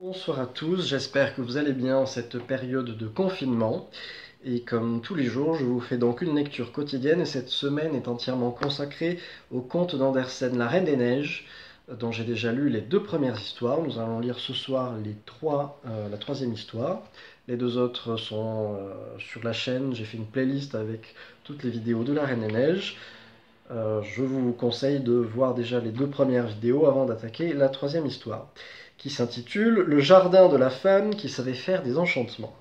Bonsoir à tous, j'espère que vous allez bien en cette période de confinement. Et comme tous les jours, je vous fais donc une lecture quotidienne et cette semaine est entièrement consacrée au conte d'Andersen, La Reine des Neiges, dont j'ai déjà lu les deux premières histoires. Nous allons lire ce soir la troisième histoire. Les deux autres sont sur la chaîne, j'ai fait une playlist avec toutes les vidéos de La Reine des Neiges. Je vous conseille de voir déjà les deux premières vidéos avant d'attaquer la troisième histoire, qui s'intitule « Le jardin de la femme qui savait faire des enchantements ».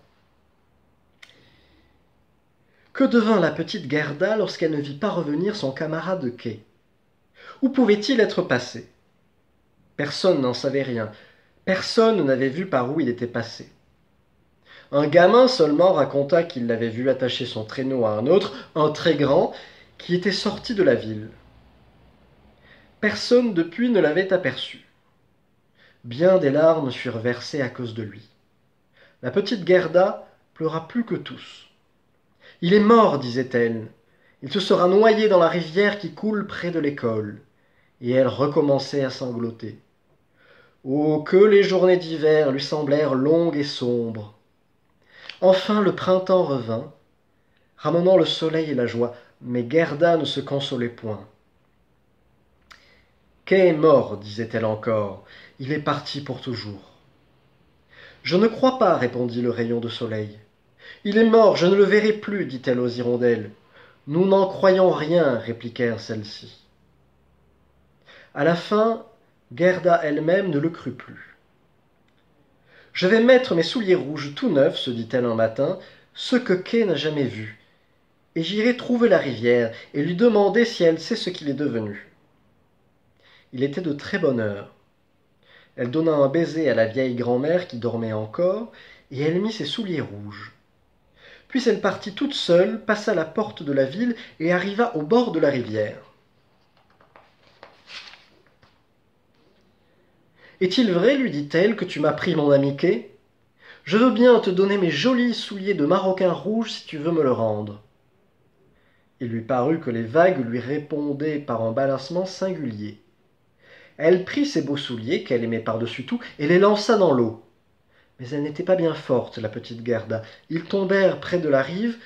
Que devint la petite Gerda lorsqu'elle ne vit pas revenir son camarade Kay? Où pouvait-il être passé? Personne n'en savait rien. Personne n'avait vu par où il était passé. Un gamin seulement raconta qu'il l'avait vu attacher son traîneau à un autre, un très grand, qui était sorti de la ville. Personne depuis ne l'avait aperçu. Bien des larmes furent versées à cause de lui. La petite Gerda pleura plus que tous. « Il est mort, disait-elle. Il se sera noyé dans la rivière qui coule près de l'école. » Et elle recommençait à sangloter. Oh, que les journées d'hiver lui semblèrent longues et sombres. Enfin le printemps revint, ramenant le soleil et la joie, mais Gerda ne se consolait point. « Kay est mort, disait-elle encore. Il est parti pour toujours. » « Je ne crois pas, répondit le rayon de soleil. « Il est mort, je ne le verrai plus, dit-elle aux hirondelles. « Nous n'en croyons rien, répliquèrent celles-ci. À la fin, Gerda elle-même ne le crut plus. « Je vais mettre mes souliers rouges tout neufs, se dit-elle un matin, ceux que Kay n'a jamais vus, et j'irai trouver la rivière et lui demander si elle sait ce qu'il est devenu. » Il était de très bonne heure. Elle donna un baiser à la vieille grand-mère qui dormait encore, et elle mit ses souliers rouges. Puis elle partit toute seule, passa la porte de la ville et arriva au bord de la rivière. « Est-il vrai, lui dit-elle, que tu m'as pris mon ami Kay? Je veux bien te donner mes jolis souliers de maroquin rouge si tu veux me le rendre. » Il lui parut que les vagues lui répondaient par un balancement singulier. Elle prit ses beaux souliers, qu'elle aimait par-dessus tout, et les lança dans l'eau. Mais elle n'était pas bien forte, la petite Gerda. Ils tombèrent près de la rive,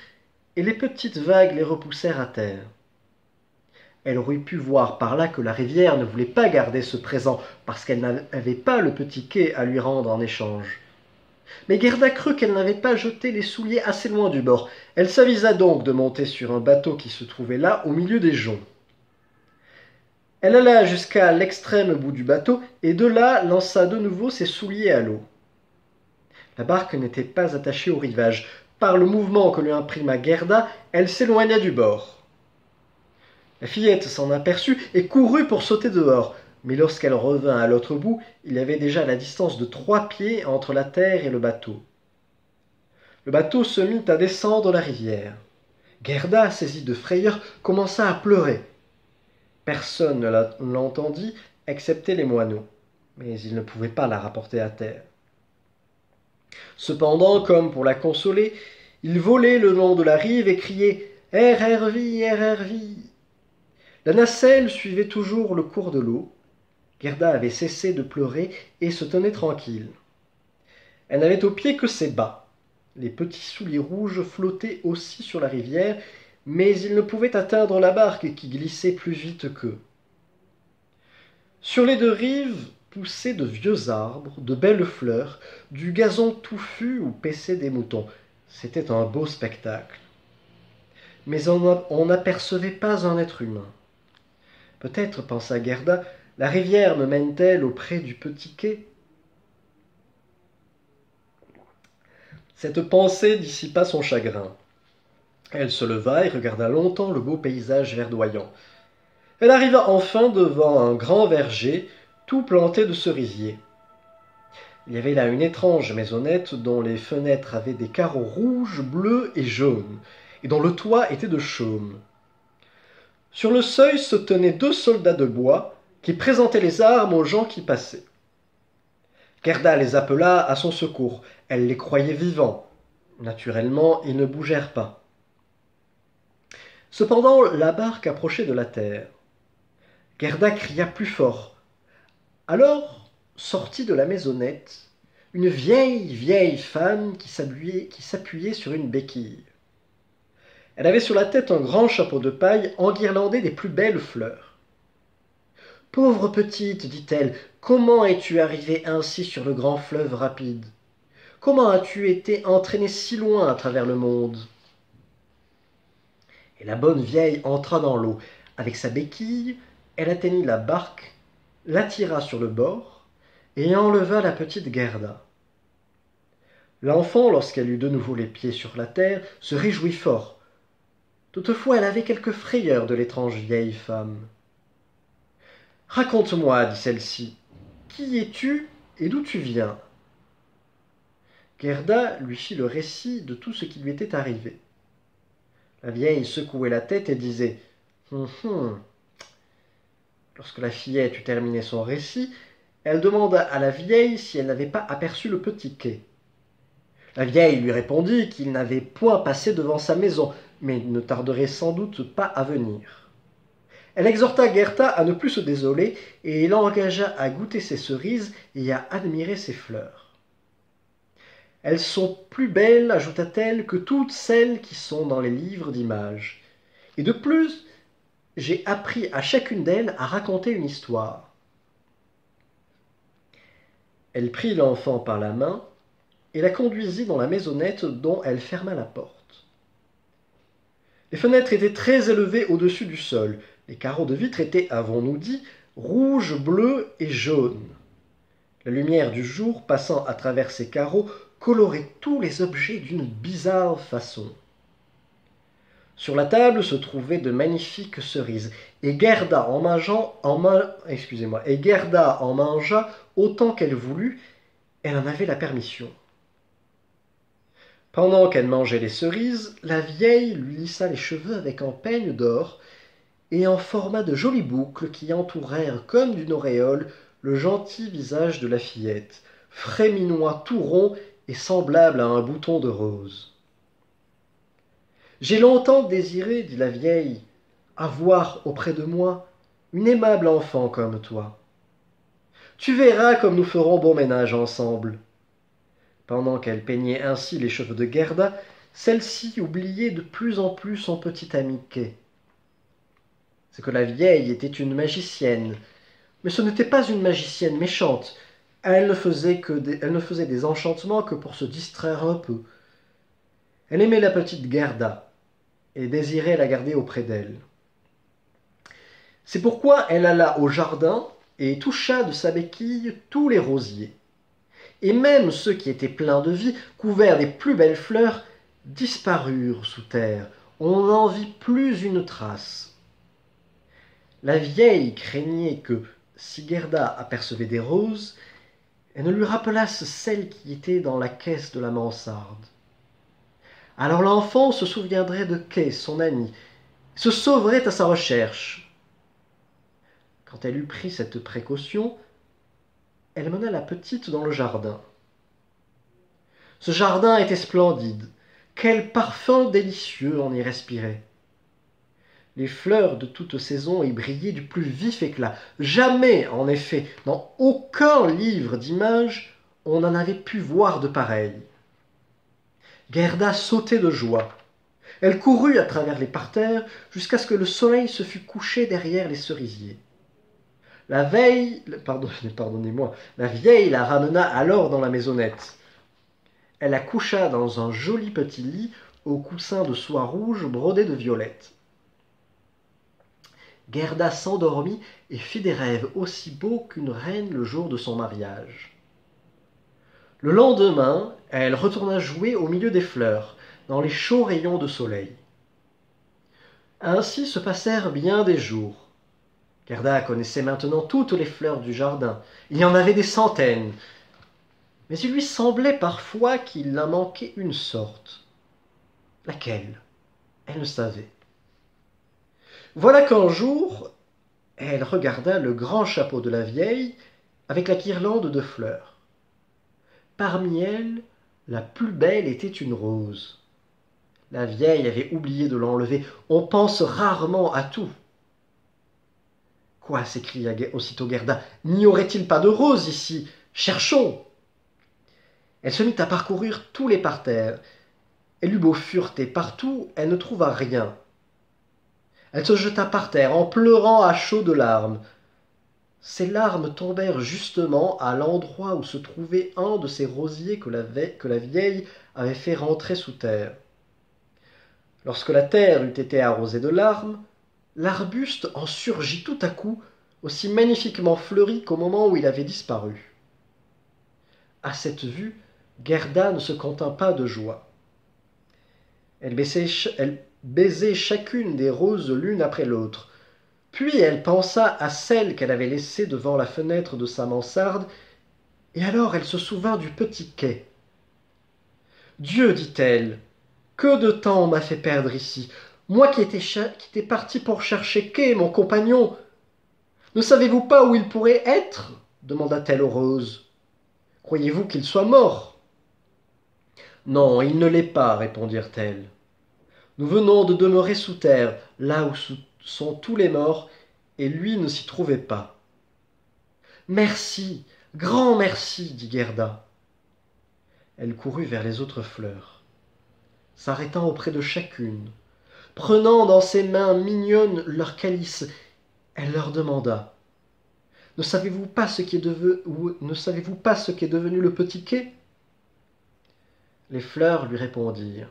et les petites vagues les repoussèrent à terre. Elle aurait pu voir par là que la rivière ne voulait pas garder ce présent, parce qu'elle n'avait pas le petit Kay à lui rendre en échange. Mais Gerda crut qu'elle n'avait pas jeté les souliers assez loin du bord. Elle s'avisa donc de monter sur un bateau qui se trouvait là, au milieu des joncs. Elle alla jusqu'à l'extrême bout du bateau, et de là lança de nouveau ses souliers à l'eau. La barque n'était pas attachée au rivage. Par le mouvement que lui imprima Gerda, elle s'éloigna du bord. La fillette s'en aperçut et courut pour sauter dehors, mais lorsqu'elle revint à l'autre bout, il y avait déjà la distance de 3 pieds entre la terre et le bateau. Le bateau se mit à descendre la rivière. Gerda, saisie de frayeur, commença à pleurer. Personne ne l'entendit, excepté les moineaux, mais ils ne pouvaient pas la rapporter à terre. Cependant, comme pour la consoler, ils volaient le long de la rive et criaient « Herervi, Herervi !» La nacelle suivait toujours le cours de l'eau. Gerda avait cessé de pleurer et se tenait tranquille. Elle n'avait aux pieds que ses bas. Les petits souliers rouges flottaient aussi sur la rivière, mais ils ne pouvaient atteindre la barque qui glissait plus vite qu'eux. Sur les deux rives poussaient de vieux arbres, de belles fleurs, du gazon touffu où paissaient des moutons. C'était un beau spectacle. Mais on n'apercevait pas un être humain. Peut-être, pensa Gerda, la rivière me mène-t-elle auprès du petit Kay? Cette pensée dissipa son chagrin. Elle se leva et regarda longtemps le beau paysage verdoyant. Elle arriva enfin devant un grand verger, tout planté de cerisiers. Il y avait là une étrange maisonnette dont les fenêtres avaient des carreaux rouges, bleus et jaunes, et dont le toit était de chaume. Sur le seuil se tenaient 2 soldats de bois qui présentaient les armes aux gens qui passaient. Gerda les appela à son secours. Elle les croyait vivants. Naturellement, ils ne bougèrent pas. Cependant, la barque approchait de la terre. Gerda cria plus fort. Alors sortit de la maisonnette une vieille femme qui s'appuyait sur une béquille. Elle avait sur la tête un grand chapeau de paille enguirlandé des plus belles fleurs. « Pauvre petite, dit-elle, comment es-tu arrivée ainsi sur le grand fleuve rapide? Comment as-tu été entraînée si loin à travers le monde ?» Et la bonne vieille entra dans l'eau. Avec sa béquille, elle atteignit la barque, l'attira sur le bord et enleva la petite Gerda. L'enfant, lorsqu'elle eut de nouveau les pieds sur la terre, se réjouit fort. Toutefois, elle avait quelque frayeur de l'étrange vieille femme. « Raconte-moi, dit celle-ci, qui es-tu et d'où tu viens ?» Gerda lui fit le récit de tout ce qui lui était arrivé. La vieille secouait la tête et disait « Hum. » Lorsque la fillette eut terminé son récit, elle demanda à la vieille si elle n'avait pas aperçu le petit quai. La vieille lui répondit qu'il n'avait point passé devant sa maison, mais ne tarderait sans doute pas à venir. Elle exhorta Gerda à ne plus se désoler et l'engagea à goûter ses cerises et à admirer ses fleurs. « Elles sont plus belles, ajouta-t-elle, que toutes celles qui sont dans les livres d'images. Et de plus, j'ai appris à chacune d'elles à raconter une histoire. » Elle prit l'enfant par la main et la conduisit dans la maisonnette dont elle ferma la porte. Les fenêtres étaient très élevées au-dessus du sol. Les carreaux de vitre étaient, avons-nous dit, rouges, bleus et jaunes. La lumière du jour, passant à travers ces carreaux, colorait tous les objets d'une bizarre façon. Sur la table se trouvaient de magnifiques cerises, et Gerda en mangea autant qu'elle voulut, elle en avait la permission. Pendant qu'elle mangeait les cerises, la vieille lui lissa les cheveux avec un peigne d'or et en forma de jolies boucles qui entourèrent comme d'une auréole le gentil visage de la fillette, frais minois tout rond et semblable à un bouton de rose. « J'ai longtemps désiré, dit la vieille, avoir auprès de moi une aimable enfant comme toi. Tu verras comme nous ferons bon ménage ensemble. » Pendant qu'elle peignait ainsi les cheveux de Gerda, celle-ci oubliait de plus en plus son petit ami Kay. C'est que la vieille était une magicienne, mais ce n'était pas une magicienne méchante. Elle ne faisait des enchantements que pour se distraire un peu. Elle aimait la petite Gerda et désirait la garder auprès d'elle. C'est pourquoi elle alla au jardin et toucha de sa béquille tous les rosiers. Et même ceux qui étaient pleins de vie, couverts des plus belles fleurs, disparurent sous terre. On n'en vit plus une trace. La vieille craignait que, si Gerda apercevait des roses, elle ne lui rappelasse celles qui étaient dans la caisse de la mansarde. Alors l'enfant se souviendrait de Kay, son ami, se sauverait à sa recherche. Quand elle eut pris cette précaution, elle mena la petite dans le jardin. Ce jardin était splendide. Quel parfum délicieux on y respirait. Les fleurs de toute saison y brillaient du plus vif éclat. Jamais, en effet, dans aucun livre d'images, on n'en avait pu voir de pareil. Gerda sautait de joie. Elle courut à travers les parterres jusqu'à ce que le soleil se fût couché derrière les cerisiers. La vieille la ramena alors dans la maisonnette. Elle la coucha dans un joli petit lit au coussin de soie rouge brodé de violettes. Gerda s'endormit et fit des rêves aussi beaux qu'une reine le jour de son mariage. Le lendemain, elle retourna jouer au milieu des fleurs, dans les chauds rayons de soleil. Ainsi se passèrent bien des jours. Gerda connaissait maintenant toutes les fleurs du jardin. Il y en avait des centaines. Mais il lui semblait parfois qu'il en manquait une sorte. Laquelle? Elle ne savait. Voilà qu'un jour, elle regarda le grand chapeau de la vieille avec la guirlande de fleurs. Parmi elles, la plus belle était une rose. La vieille avait oublié de l'enlever. On pense rarement à tout. « Quoi » s'écria aussitôt Gerda. « N'y aurait-il pas de rose ici? Cherchons !» Elle se mit à parcourir tous les parterres. Elle eut beau fureter partout, elle ne trouva rien. Elle se jeta par terre en pleurant à chaudes larmes. Ses larmes tombèrent justement à l'endroit où se trouvait un de ces rosiers que la vieille avait fait rentrer sous terre. Lorsque la terre eut été arrosée de larmes, l'arbuste en surgit tout à coup, aussi magnifiquement fleuri qu'au moment où il avait disparu. À cette vue, Gerda ne se contint pas de joie. Elle baisait chacune des roses l'une après l'autre. Puis elle pensa à celle qu'elle avait laissée devant la fenêtre de sa mansarde, et alors elle se souvint du petit quai. Dieu, dit-elle, que de temps on m'a fait perdre ici, moi qui étais partie pour chercher Kay, mon compagnon. Ne savez-vous pas où il pourrait être demanda-t-elle aux roses. Croyez-vous qu'il soit mort? Non, il ne l'est pas, répondirent-elles. Nous venons de demeurer sous terre, là où sont tous les morts, et lui ne s'y trouvait pas. Merci, grand merci, dit Gerda. Elle courut vers les autres fleurs, s'arrêtant auprès de chacune, prenant dans ses mains mignonnes leur calice, elle leur demanda: Ne savez-vous pas ce qu'est devenu le petit quai? Les fleurs lui répondirent.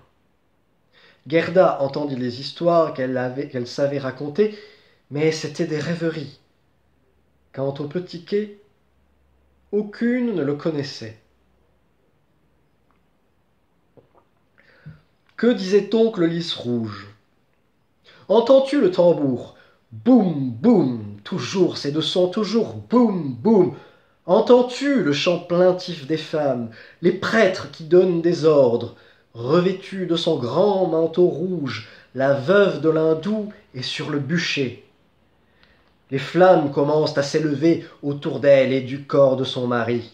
Gerda entendit les histoires qu'elle savait raconter, mais c'étaient des rêveries. Quant au petit quai, aucune ne le connaissait. Que disait oncle Lys Rouge? Entends-tu le tambour? Boum, boum, toujours ces deux sons, toujours boum, boum. Entends-tu le chant plaintif des femmes, les prêtres qui donnent des ordres? Revêtue de son grand manteau rouge, la veuve de l'hindou est sur le bûcher. Les flammes commencent à s'élever autour d'elle et du corps de son mari.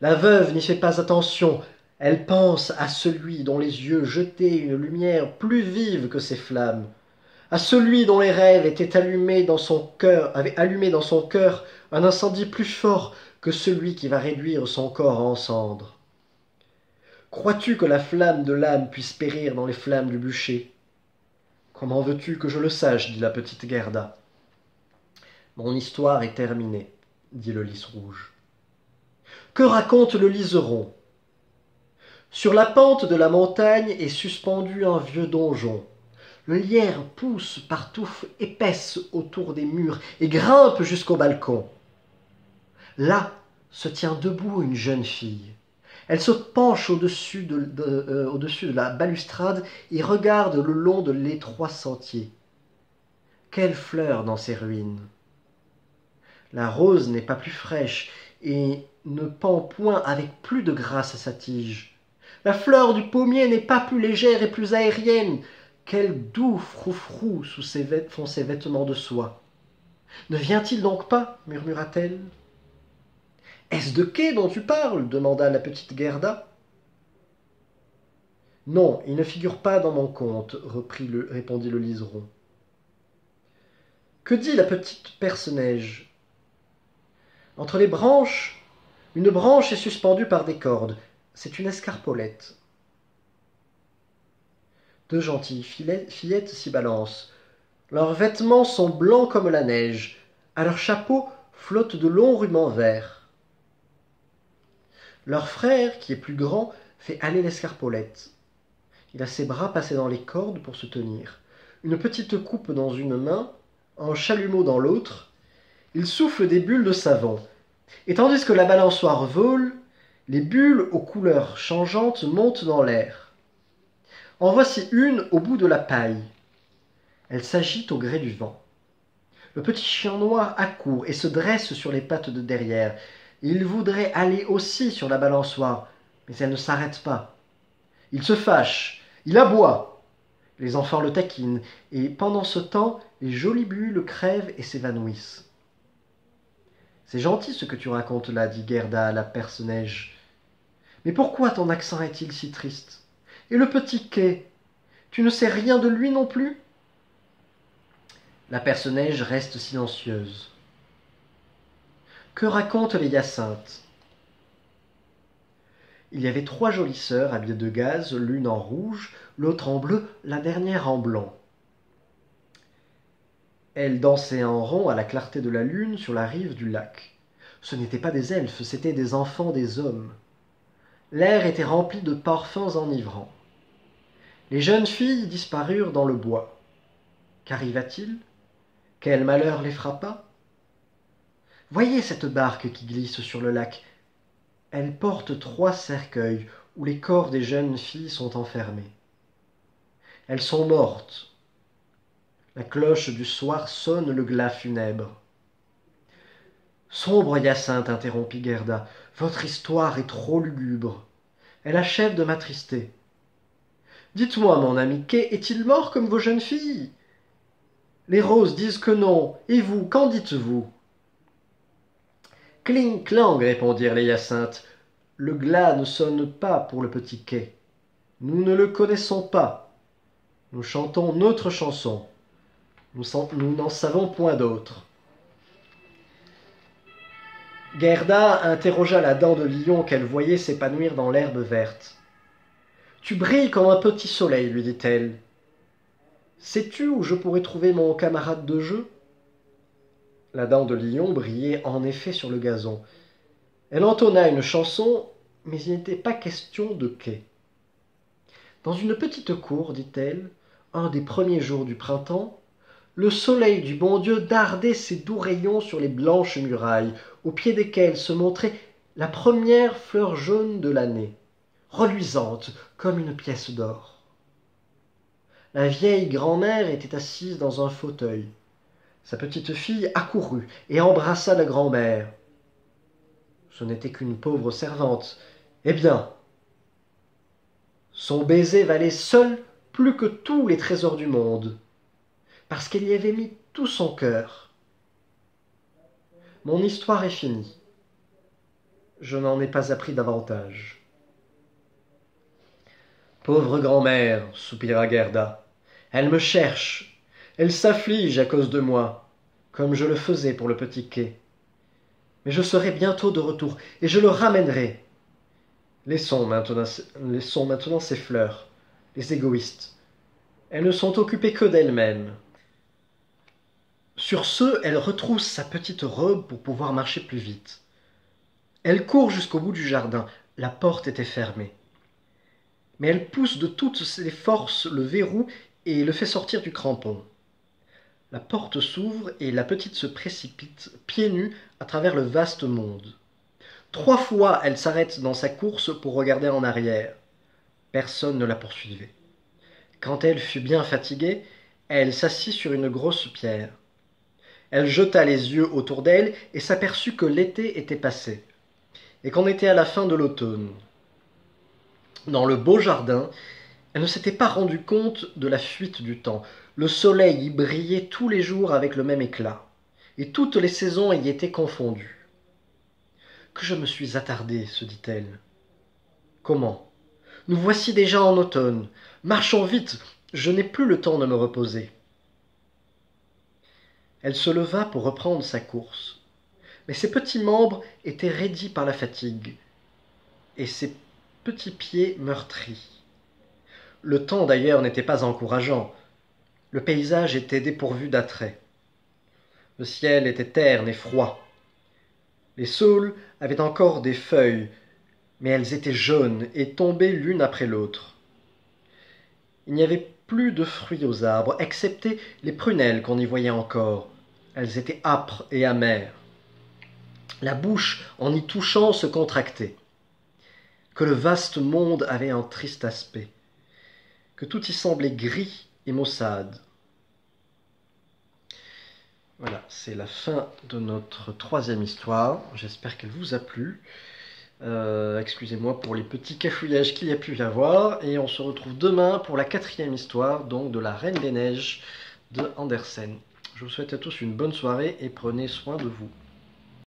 La veuve n'y fait pas attention, elle pense à celui dont les yeux jetaient une lumière plus vive que ces flammes, à celui dont les rêves avaient allumé dans son cœur un incendie plus fort que celui qui va réduire son corps en cendres. Crois-tu que la flamme de l'âme puisse périr dans les flammes du bûcher? Comment veux-tu que je le sache, dit la petite Gerda. Mon histoire est terminée, dit le lys rouge. Que raconte le liseron? Sur la pente de la montagne est suspendu un vieux donjon. Le lierre pousse par touffes épaisses autour des murs et grimpe jusqu'au balcon. Là se tient debout une jeune fille. Elle se penche au-dessus de la balustrade et regarde le long de l'étroit sentier. Quelle fleur dans ces ruines! La rose n'est pas plus fraîche et ne pend point avec plus de grâce à sa tige. La fleur du pommier n'est pas plus légère et plus aérienne. Quel doux froufrou font ses vêtements de soie. Ne vient-il donc pas? Murmura-t-elle. Est-ce de Kay dont tu parles? Demanda la petite Gerda. Non, il ne figure pas dans mon conte, répondit le liseron. Que dit la petite Perce-Neige? Entre les branches, une branche est suspendue par des cordes. C'est une escarpolette. Deux gentilles fillettes s'y balancent. Leurs vêtements sont blancs comme la neige. À leur chapeau flottent de longs rubans verts. Leur frère, qui est plus grand, fait aller l'escarpolette. Il a ses bras passés dans les cordes pour se tenir, une petite coupe dans une main, un chalumeau dans l'autre. Il souffle des bulles de savon. Et tandis que la balançoire vole, les bulles aux couleurs changeantes montent dans l'air. En voici une au bout de la paille. Elle s'agite au gré du vent. Le petit chien noir accourt et se dresse sur les pattes de derrière. Il voudrait aller aussi sur la balançoire, mais elle ne s'arrête pas. Il se fâche, il aboie. Les enfants le taquinent, et pendant ce temps, les jolies bulles crèvent et s'évanouissent. C'est gentil ce que tu racontes là, dit Gerda à la Perce-Neige. Mais pourquoi ton accent est-il si triste? Et le petit Kay, tu ne sais rien de lui non plus? La Perce-Neige reste silencieuse. Que racontent les hyacinthes? Il y avait 3 jolies sœurs habillées de gaze, l'une en rouge, l'autre en bleu, la dernière en blanc. Elles dansaient en rond à la clarté de la lune sur la rive du lac. Ce n'étaient pas des elfes, c'étaient des enfants des hommes. L'air était rempli de parfums enivrants. Les jeunes filles disparurent dans le bois. Qu'arriva-t-il? Quel malheur les frappa? Voyez cette barque qui glisse sur le lac. Elle porte 3 cercueils où les corps des jeunes filles sont enfermés. Elles sont mortes. La cloche du soir sonne le glas funèbre. Sombre Hyacinthe, interrompit Gerda, votre histoire est trop lugubre. Elle achève de m'attrister. Dites-moi, mon ami, Kay est-il mort comme vos jeunes filles? Les roses disent que non, et vous, qu'en dites-vous? Cling clang, répondirent les hyacinthes. Le glas ne sonne pas pour le petit Kay. Nous ne le connaissons pas. Nous chantons notre chanson. Nous n'en savons point d'autre. Gerda interrogea la dent de lion qu'elle voyait s'épanouir dans l'herbe verte. « Tu brilles comme un petit soleil, lui dit-elle. Sais-tu où je pourrais trouver mon camarade de jeu ?» La dent de lion brillait en effet sur le gazon. Elle entonna une chanson, mais il n'était pas question de Kay. Dans une petite cour, dit-elle, un des premiers jours du printemps, le soleil du bon Dieu dardait ses doux rayons sur les blanches murailles, au pied desquelles se montrait la première fleur jaune de l'année, reluisante comme une pièce d'or. La vieille grand-mère était assise dans un fauteuil. Sa petite fille accourut et embrassa la grand-mère. Ce n'était qu'une pauvre servante. Eh bien, son baiser valait seul plus que tous les trésors du monde, parce qu'elle y avait mis tout son cœur. Mon histoire est finie. Je n'en ai pas appris davantage. Pauvre grand-mère, soupira Gerda. Elle me cherche. Elle s'afflige à cause de moi, comme je le faisais pour le petit Kay. Mais je serai bientôt de retour, et je le ramènerai. Laissons maintenant ces fleurs, les égoïstes. Elles ne sont occupées que d'elles-mêmes. Sur ce, elle retrousse sa petite robe pour pouvoir marcher plus vite. Elle court jusqu'au bout du jardin. La porte était fermée. Mais elle pousse de toutes ses forces le verrou et le fait sortir du crampon. La porte s'ouvre et la petite se précipite, pieds nus, à travers le vaste monde. 3 fois, elle s'arrête dans sa course pour regarder en arrière. Personne ne la poursuivait. Quand elle fut bien fatiguée, elle s'assit sur une grosse pierre. Elle jeta les yeux autour d'elle et s'aperçut que l'été était passé, et qu'on était à la fin de l'automne. Dans le beau jardin, elle ne s'était pas rendue compte de la fuite du temps. Le soleil y brillait tous les jours avec le même éclat, et toutes les saisons y étaient confondues. « Que je me suis attardée, se dit-elle. Comment? Nous voici déjà en automne. Marchons vite, je n'ai plus le temps de me reposer. » Elle se leva pour reprendre sa course. Mais ses petits membres étaient raidis par la fatigue, et ses petits pieds meurtris. Le temps d'ailleurs n'était pas encourageant. Le paysage était dépourvu d'attrait. Le ciel était terne et froid. Les saules avaient encore des feuilles, mais elles étaient jaunes et tombaient l'une après l'autre. Il n'y avait plus de fruits aux arbres, excepté les prunelles qu'on y voyait encore. Elles étaient âpres et amères. La bouche, en y touchant, se contractait. Que le vaste monde avait un triste aspect, que tout y semblait gris et maussade. Voilà, c'est la fin de notre 3e histoire. J'espère qu'elle vous a plu. Excusez-moi pour les petits cafouillages qu'il y a pu y avoir. Et on se retrouve demain pour la 4e histoire, donc de la Reine des Neiges de Andersen. Je vous souhaite à tous une bonne soirée et prenez soin de vous.